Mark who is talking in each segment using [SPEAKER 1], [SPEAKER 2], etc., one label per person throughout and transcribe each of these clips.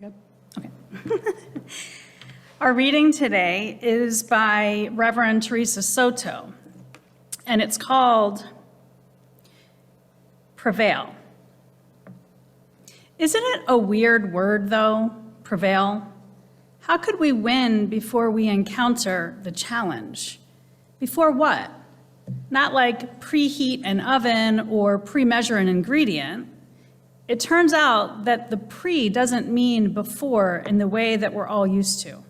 [SPEAKER 1] Good? Okay. Our reading today is by Reverend Teresa Soto, and it's called Prevail. Isn't it a weird word, though, prevail? How could we win before we encounter the challenge? Before what? Not like preheat an oven or pre-measure an ingredient. It turns out that the pre doesn't mean before in the way that we're all used to.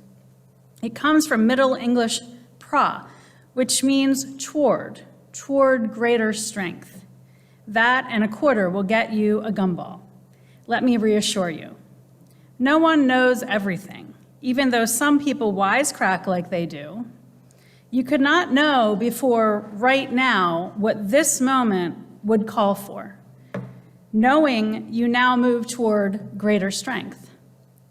[SPEAKER 1] It comes from Middle English pra, which means toward greater strength. That and a quarter will get you a gumball. Let me reassure you. No one knows everything, even though some people wisecrack like they do. You could not know before right now what this moment would call for. Knowing you now move toward greater strength.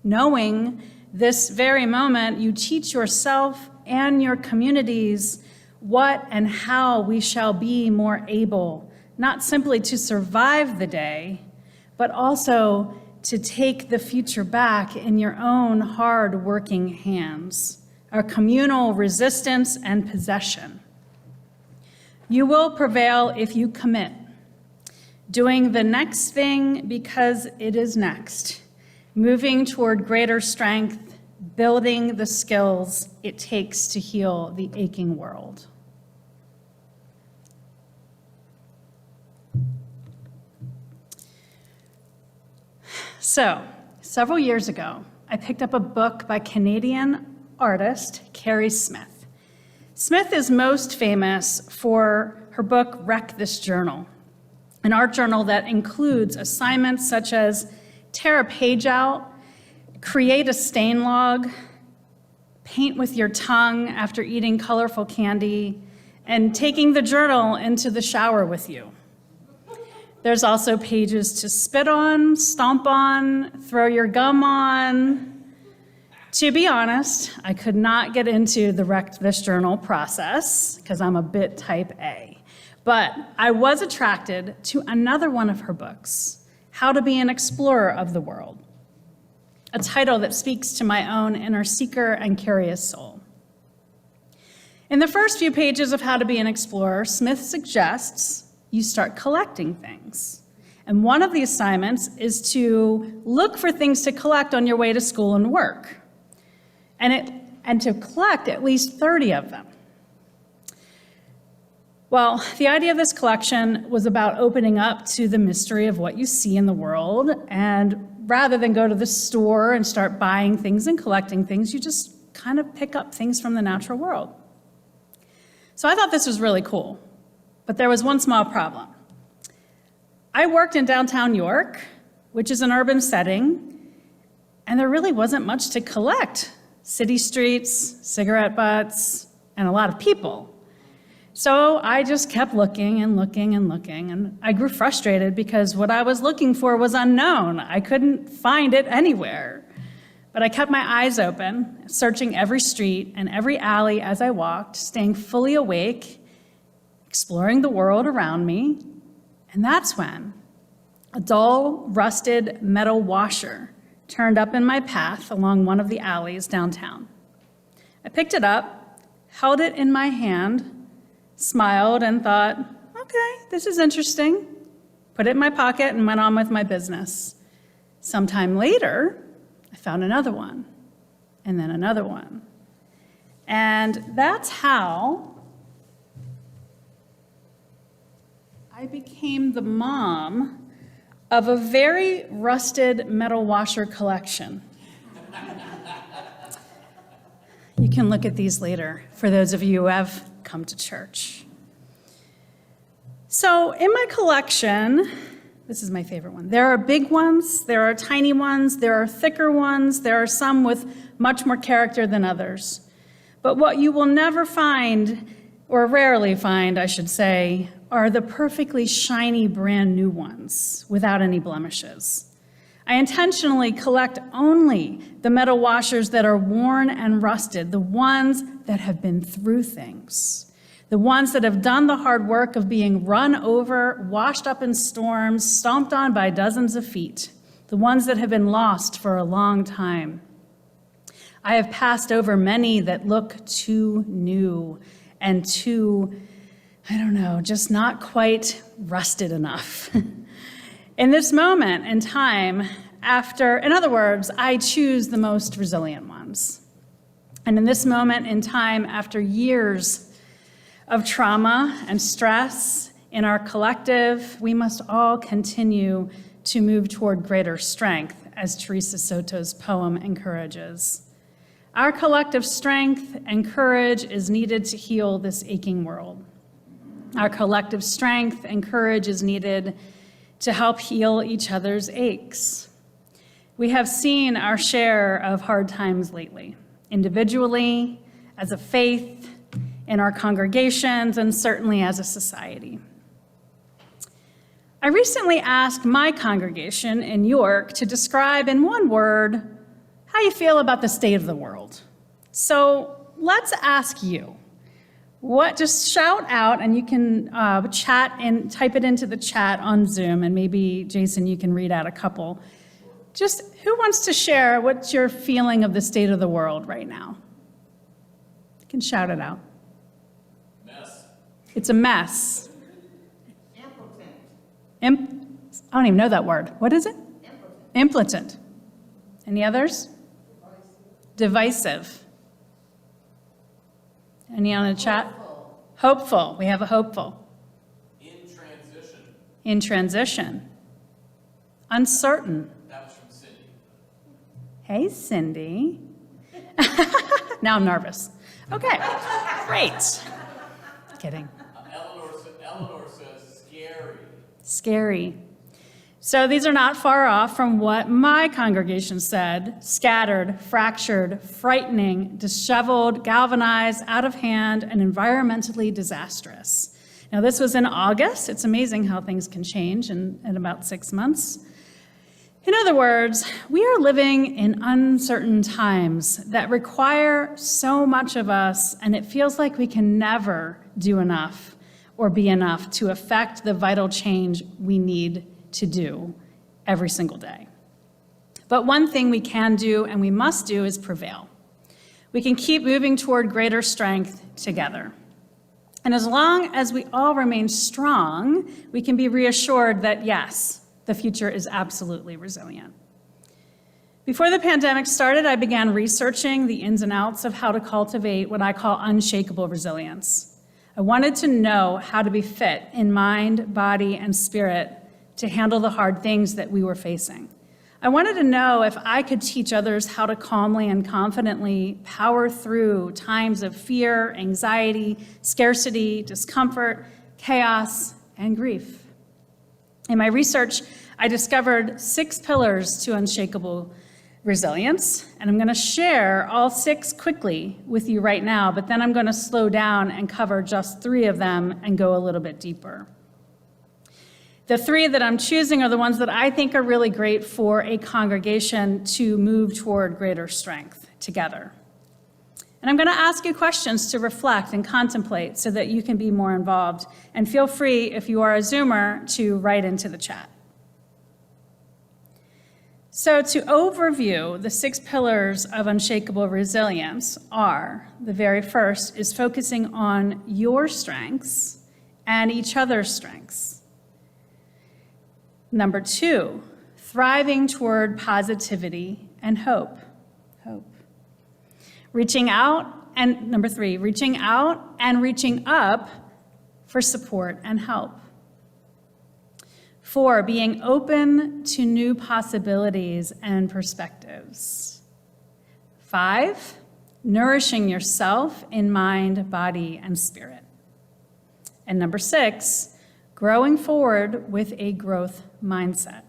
[SPEAKER 1] Knowing this very moment you teach yourself and your communities what and how we shall be more able, not simply to survive the day, but also to take the future back in your own hard-working hands, our communal resistance and possession. You will prevail if you commit, doing the next thing because it is next, moving toward greater strength, building the skills it takes to heal the aching world. So, several years ago, I picked up a book by Canadian artist Carrie Smith. Smith is most famous for her book, Wreck This Journal, an art journal that includes assignments such as tear a page out, create a stain log, paint with your tongue after eating colorful candy, and taking the journal into the shower with you. There's also pages to spit on, stomp on, throw your gum on. To be honest, I could not get into the Wreck This Journal process because I'm a bit type A. But I was attracted to another one of her books, How to Be an Explorer of the World, a title that speaks to my own inner seeker and curious soul. In the first few pages of How to Be an Explorer, Smith suggests you start collecting things. And one of the assignments is to look for things to collect on your way to school and work, and to collect at least 30 of them. Well, the idea of this collection was about opening up to the mystery of what you see in the world, and rather than go to the store and start buying things and collecting things, you just kind of pick up things from the natural world. So I thought this was really cool, but there was one small problem. I worked in downtown York, which is an urban setting, and there really wasn't much to collect. City streets, cigarette butts, and a lot of people. So I just kept looking and looking and looking, and I grew frustrated because what I was looking for was unknown. I couldn't find it anywhere. But I kept my eyes open, searching every street and every alley as I walked, staying fully awake, exploring the world around me, and that's when a dull, rusted metal washer turned up in my path along one of the alleys downtown. I picked it up, held it in my hand, smiled, and thought, okay, this is interesting. Put it in my pocket and went on with my business. Sometime later, I found another one, and then another one. And that's how I became the mom of a very rusted metal washer collection. You can look at these later for those of you who have come to church. So in my collection, this is my favorite one. There are big ones, there are tiny ones, there are thicker ones, there are some with much more character than others. But what you will never find, or rarely find, I should say, are the perfectly shiny brand new ones without any blemishes. I intentionally collect only the metal washers that are worn and rusted, the ones that have been through things, the ones that have done the hard work of being run over, washed up in storms, stomped on by dozens of feet, the ones that have been lost for a long time. I have passed over many that look too new and too, just not quite rusted enough. In this moment in time, in other words, I choose the most resilient ones. And in this moment in time, after years of trauma and stress in our collective, we must all continue to move toward greater strength, as Teresa Soto's poem encourages. Our collective strength and courage is needed to heal this aching world. Our collective strength and courage is needed to help heal each other's aches. We have seen our share of hard times lately, individually, as a faith, in our congregations, and certainly as a society. I recently asked my congregation in York to describe in one word how you feel about the state of the world. So let's ask you. Just shout out, and you can chat and type it into the chat on Zoom, and maybe, Jason, you can read out a couple. Just who wants to share what's your feeling of the state of the world right now? You can shout it out.
[SPEAKER 2] Mess.
[SPEAKER 1] It's a mess.
[SPEAKER 3] Impotent.
[SPEAKER 1] I don't even know that word. What is it?
[SPEAKER 3] Impotent.
[SPEAKER 1] Impotent. Any others? Divisive. Any on the chat? Hopeful. We have a hopeful.
[SPEAKER 2] In transition.
[SPEAKER 1] In transition. Uncertain.
[SPEAKER 2] That was from Cindy.
[SPEAKER 1] Hey, Cindy. Now I'm nervous. Okay, great. Kidding.
[SPEAKER 2] Eleanor says scary.
[SPEAKER 1] Scary. So these are not far off from what my congregation said: scattered, fractured, frightening, disheveled, galvanized, out of hand, and environmentally disastrous. Now, this was in August. It's amazing how things can change in about 6 months. In other words, we are living in uncertain times that require so much of us, and it feels like we can never do enough or be enough to affect the vital change we need to do every single day. But one thing we can do and we must do is prevail. We can keep moving toward greater strength together. And as long as we all remain strong, we can be reassured that, yes, the future is absolutely resilient. Before the pandemic started, I began researching the ins and outs of how to cultivate what I call unshakable resilience. I wanted to know how to be fit in mind, body, and spirit to handle the hard things that we were facing. I wanted to know if I could teach others how to calmly and confidently power through times of fear, anxiety, scarcity, discomfort, chaos, and grief. In my research, I discovered 6 pillars to unshakable resilience, and I'm going to share all 6 quickly with you right now, but then I'm going to slow down and cover just 3 of them and go a little bit deeper. The 3 that I'm choosing are the ones that I think are really great for a congregation to move toward greater strength together. And I'm going to ask you questions to reflect and contemplate so that you can be more involved. And feel free, if you are a Zoomer, to write into the chat. So to overview, the 6 pillars of unshakable resilience are: the very first is focusing on your strengths and each other's strengths. Number 2, thriving toward positivity and hope. Reaching out, and number 3, reaching out and reaching up for support and help. 4, being open to new possibilities and perspectives. 5, nourishing yourself in mind, body, and spirit. And number 6, growing forward with a growth mindset.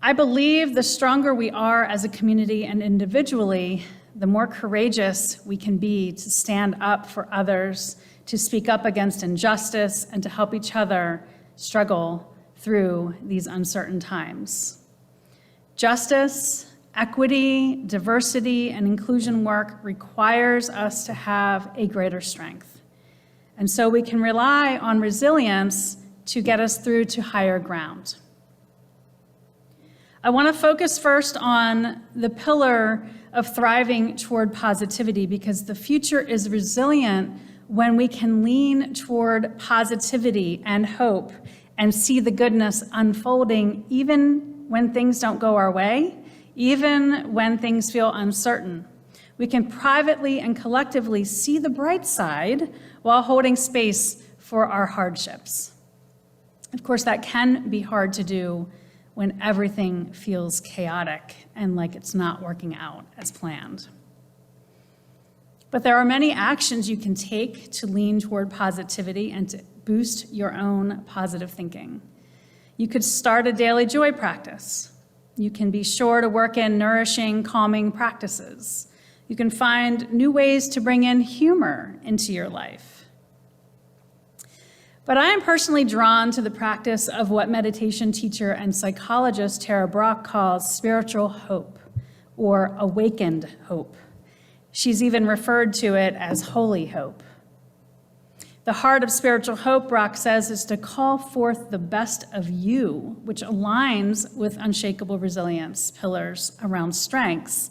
[SPEAKER 1] I believe the stronger we are as a community and individually, the more courageous we can be to stand up for others, to speak up against injustice, and to help each other struggle through these uncertain times. Justice, equity, diversity, and inclusion work requires us to have a greater strength. And so we can rely on resilience to get us through to higher ground. I want to focus first on the pillar of thriving toward positivity, because the future is resilient when we can lean toward positivity and hope and see the goodness unfolding even when things don't go our way, even when things feel uncertain. We can privately and collectively see the bright side while holding space for our hardships. Of course, that can be hard to do when everything feels chaotic and like it's not working out as planned. But there are many actions you can take to lean toward positivity and to boost your own positive thinking. You could start a daily joy practice. You can be sure to work in nourishing, calming practices. You can find new ways to bring in humor into your life. But I am personally drawn to the practice of what meditation teacher and psychologist Tara Brach calls spiritual hope, or awakened hope. She's even referred to it as holy hope. The heart of spiritual hope, Brach says, is to call forth the best of you, which aligns with unshakable resilience pillars around strengths.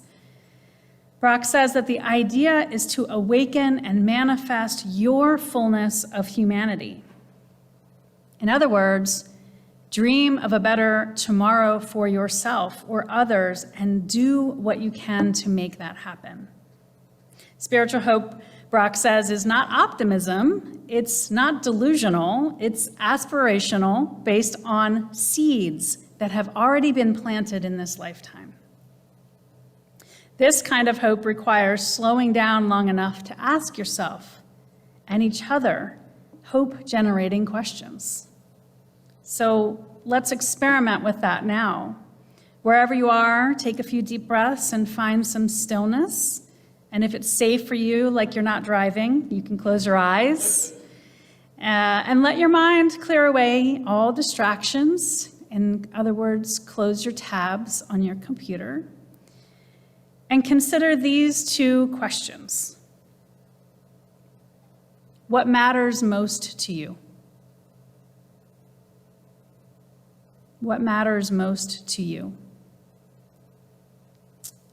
[SPEAKER 1] Brach says that the idea is to awaken and manifest your fullness of humanity. In other words, dream of a better tomorrow for yourself or others and do what you can to make that happen. Spiritual hope, Brach says, is not optimism, it's not delusional, it's aspirational, based on seeds that have already been planted in this lifetime. This kind of hope requires slowing down long enough to ask yourself and each other hope-generating questions. So let's experiment with that now. Wherever you are, take a few deep breaths and find some stillness. And if it's safe for you, like you're not driving, you can close your eyes and let your mind clear away all distractions. In other words, close your tabs on your computer. And consider these two questions. What matters most to you? What matters most to you?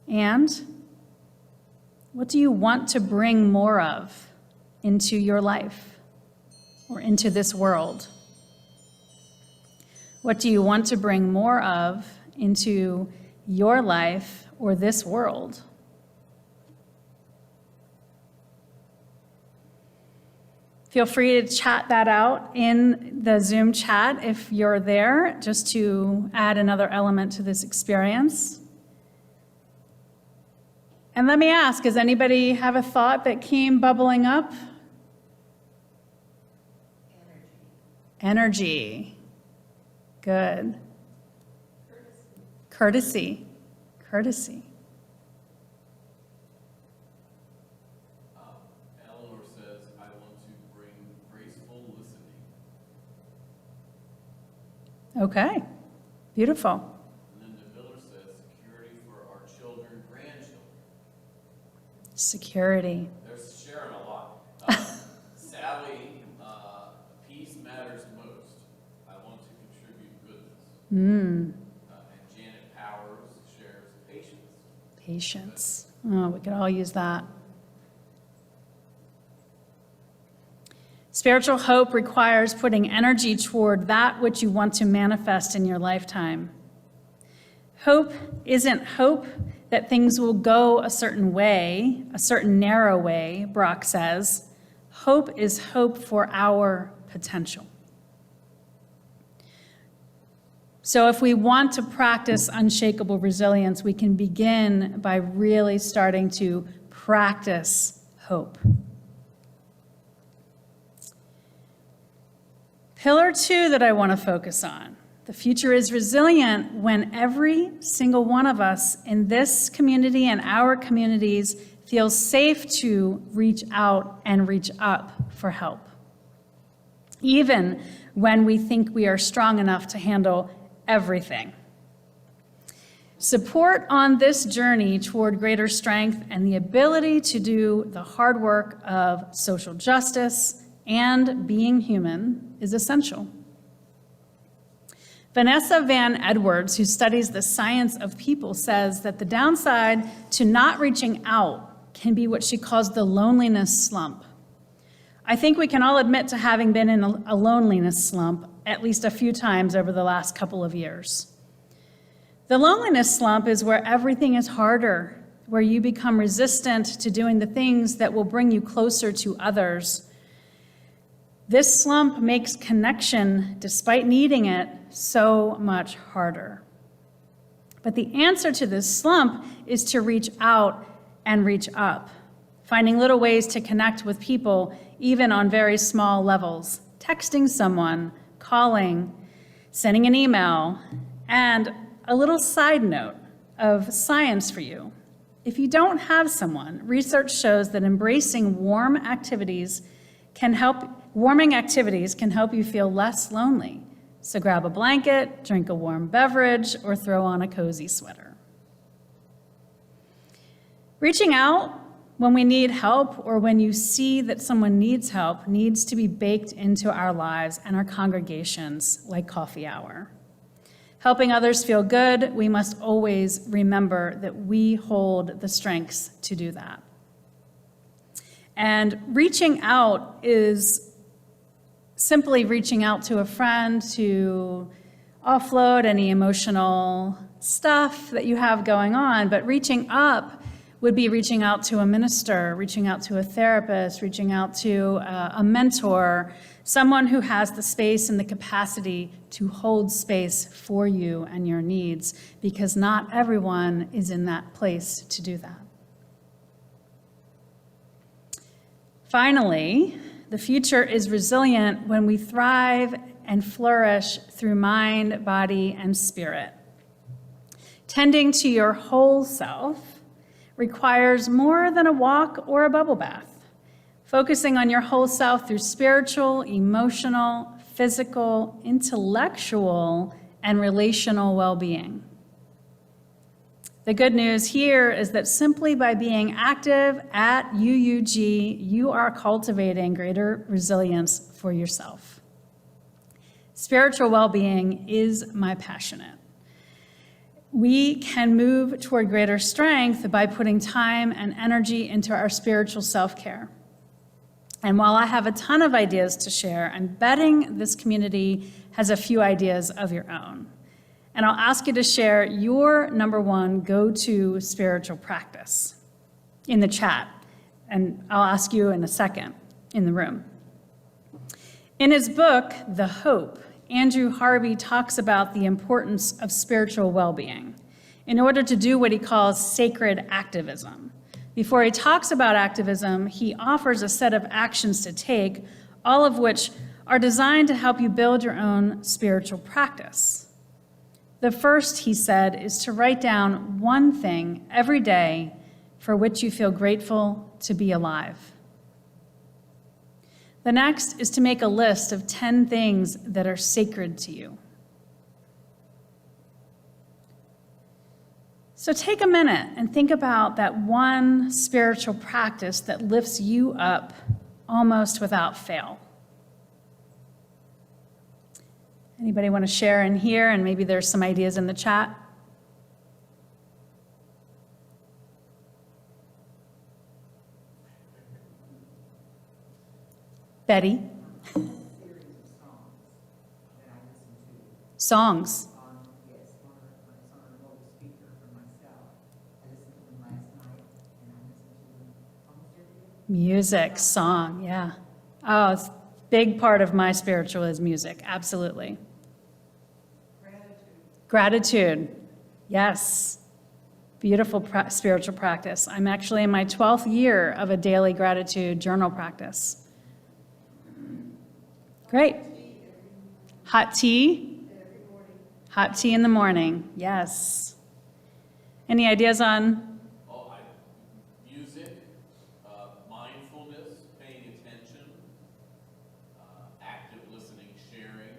[SPEAKER 1] And what do you want to bring more of into your life or into this world? What do you want to bring more of into your life or this world? Feel free to chat that out in the Zoom chat if you're there, just to add another element to this experience. And let me ask, does anybody have a thought that came bubbling up? Energy. Good. Courtesy. Courtesy.
[SPEAKER 2] Eleanor says, I want to bring graceful listening.
[SPEAKER 1] Okay. Beautiful.
[SPEAKER 2] Linda Miller says, security for our children, grandchildren.
[SPEAKER 1] Security.
[SPEAKER 2] They're sharing a lot. Sally, peace matters most. I want to contribute goodness. And Janet Powers shares patience.
[SPEAKER 1] Patience. Oh, we could all use that. Spiritual hope requires putting energy toward that which you want to manifest in your lifetime. Hope isn't hope that things will go a certain way, a certain narrow way, Brach says. Hope is hope for our potential. So if we want to practice unshakable resilience, we can begin by really starting to practice hope. Pillar 2 that I want to focus on. The future is resilient when every single one of us in this community and our communities feels safe to reach out and reach up for help, even when we think we are strong enough to handle everything. Support on this journey toward greater strength and the ability to do the hard work of social justice and being human is essential. Vanessa Van Edwards, who studies the science of people, says that the downside to not reaching out can be what she calls the loneliness slump. I think we can all admit to having been in a loneliness slump at least a few times over the last couple of years. The loneliness slump is where everything is harder, where you become resistant to doing the things that will bring you closer to others. This slump makes connection, despite needing it, so much harder. But the answer to this slump is to reach out and reach up, finding little ways to connect with people, even on very small levels, texting someone, calling, sending an email, and a little side note of science for you. If you don't have someone, research shows that embracing warming activities can help you feel less lonely. So grab a blanket, drink a warm beverage, or throw on a cozy sweater. Reaching out when we need help or when you see that someone needs help needs to be baked into our lives and our congregations like coffee hour. Helping others feel good, we must always remember that we hold the strengths to do that. And reaching out is simply reaching out to a friend to offload any emotional stuff that you have going on, but reaching up would be reaching out to a minister, reaching out to a therapist, reaching out to a mentor, someone who has the space and the capacity to hold space for you and your needs, because not everyone is in that place to do that. Finally, the future is resilient when we thrive and flourish through mind, body, and spirit. Tending to your whole self requires more than a walk or a bubble bath. Focusing on your whole self through spiritual, emotional, physical, intellectual, and relational well-being. The good news here is that simply by being active at UUG, you are cultivating greater resilience for yourself. Spiritual well-being is my passionate. We can move toward greater strength by putting time and energy into our spiritual self-care. And while I have a ton of ideas to share, I'm betting this community has a few ideas of your own. And I'll ask you to share your number one go-to spiritual practice in the chat. And I'll ask you in a second in the room. In his book, The Hope, Andrew Harvey talks about the importance of spiritual well-being in order to do what he calls sacred activism. Before he talks about activism, he offers a set of actions to take, all of which are designed to help you build your own spiritual practice. The first, he said, is to write down one thing every day for which you feel grateful to be alive. The next is to make a list of 10 things that are sacred to you. So take a minute and think about that one spiritual practice that lifts you up almost without fail. Anybody want to share in here? And maybe there's some ideas in the chat. Betty? Songs.
[SPEAKER 3] Yes, when it's on a mobile speaker for myself. I listened to them last night, and I listen to them almost every day.
[SPEAKER 1] Music, song, yeah. Oh, it's a big part of my spiritual is music, absolutely. Gratitude, yes. Beautiful spiritual practice. I'm actually in my 12th year of a daily gratitude journal practice. Great. Hot tea? Hot tea in the morning, yes. Any ideas on?
[SPEAKER 2] Music, mindfulness, paying attention, active listening, sharing,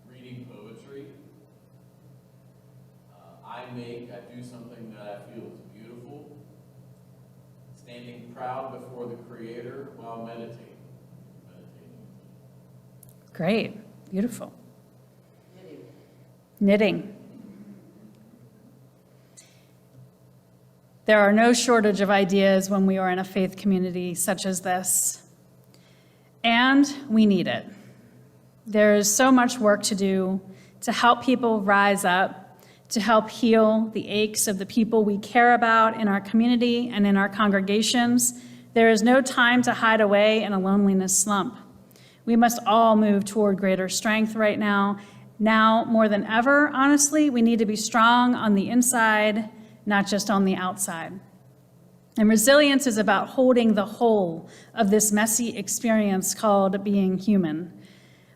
[SPEAKER 2] reading poetry. I do something that I feel is beautiful, standing proud before the Creator while meditating.
[SPEAKER 1] Great, beautiful. knitting. There are no shortage of ideas when we are in a faith community such as this, and we need it. There is so much work to do to help people rise up, to help heal the aches of the people we care about in our community and in our congregations. There is no time to hide away in a loneliness slump. We must all move toward greater strength right now. Now, more than ever, honestly, we need to be strong on the inside, not just on the outside. And resilience is about holding the whole of this messy experience called being human.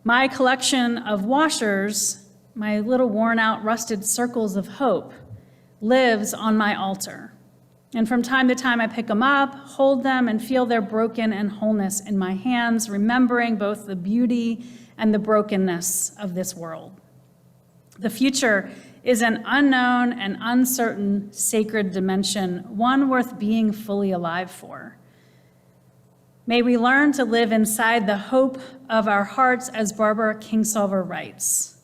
[SPEAKER 1] My collection of washers, my little worn out rusted circles of hope, lives on my altar. And from time to time I pick them up, hold them, and feel their broken and wholeness in my hands, remembering both the beauty and the brokenness of this world. The future is an unknown and uncertain sacred dimension, one worth being fully alive for. May we learn to live inside the hope of our hearts, as Barbara Kingsolver writes.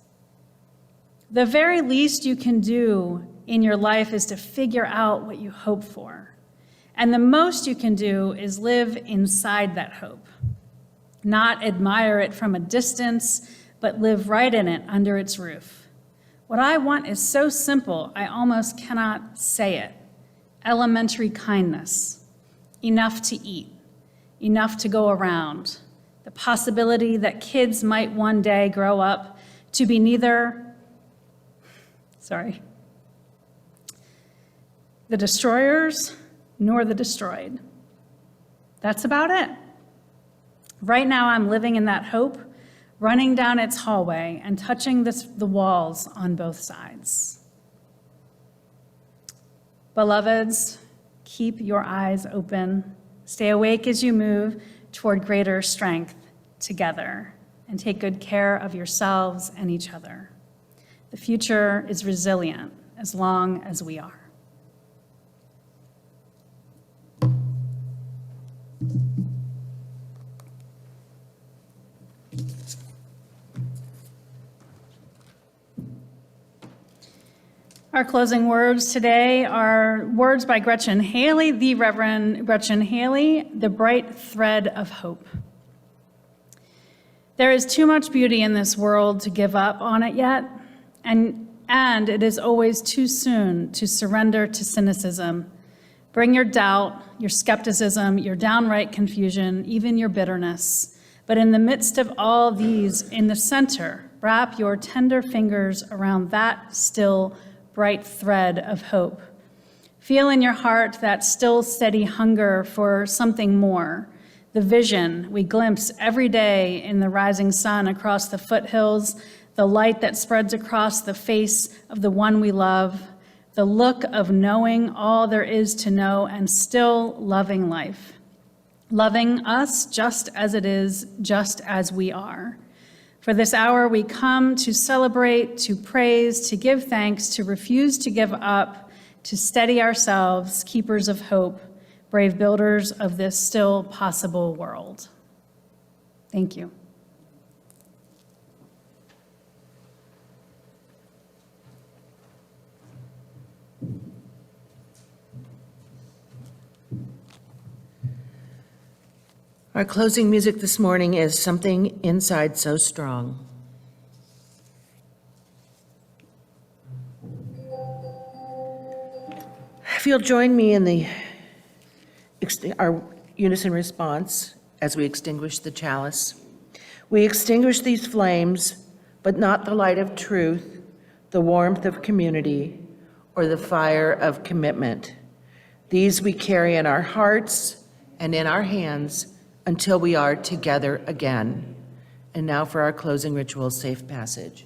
[SPEAKER 1] The very least you can do in your life is to figure out what you hope for. And the most you can do is live inside that hope. Not admire it from a distance, but live right in it under its roof. What I want is so simple, I almost cannot say it. Elementary kindness, enough to eat, enough to go around, the possibility that kids might one day grow up to be neither, the destroyers nor the destroyed. That's about it. Right now I'm living in that hope, running down its hallway and touching the walls on both sides. Beloveds, keep your eyes open. Stay awake as you move toward greater strength together, and take good care of yourselves and each other. The future is resilient as long as we are. Our closing words today are words by Gretchen Haley, the Reverend Gretchen Haley, "The Bright Thread of Hope." There is too much beauty in this world to give up on it yet, and it is always too soon to surrender to cynicism. Bring your doubt, your skepticism, your downright confusion, even your bitterness. But in the midst of all these, in the center, wrap your tender fingers around that still bright thread of hope. Feel in your heart that still steady hunger for something more, the vision we glimpse every day in the rising sun across the foothills, the light that spreads across the face of the one we love, the look of knowing all there is to know and still loving life, loving us just as it is, just as we are. For this hour, we come to celebrate, to praise, to give thanks, to refuse to give up, to steady ourselves, keepers of hope, brave builders of this still possible world. Thank you.
[SPEAKER 4] Our closing music this morning is Something Inside So Strong. If you'll join me in our unison response as we extinguish the chalice. We extinguish these flames, but not the light of truth, the warmth of community, or the fire of commitment. These we carry in our hearts and in our hands until we are together again. And now for our closing ritual, safe passage.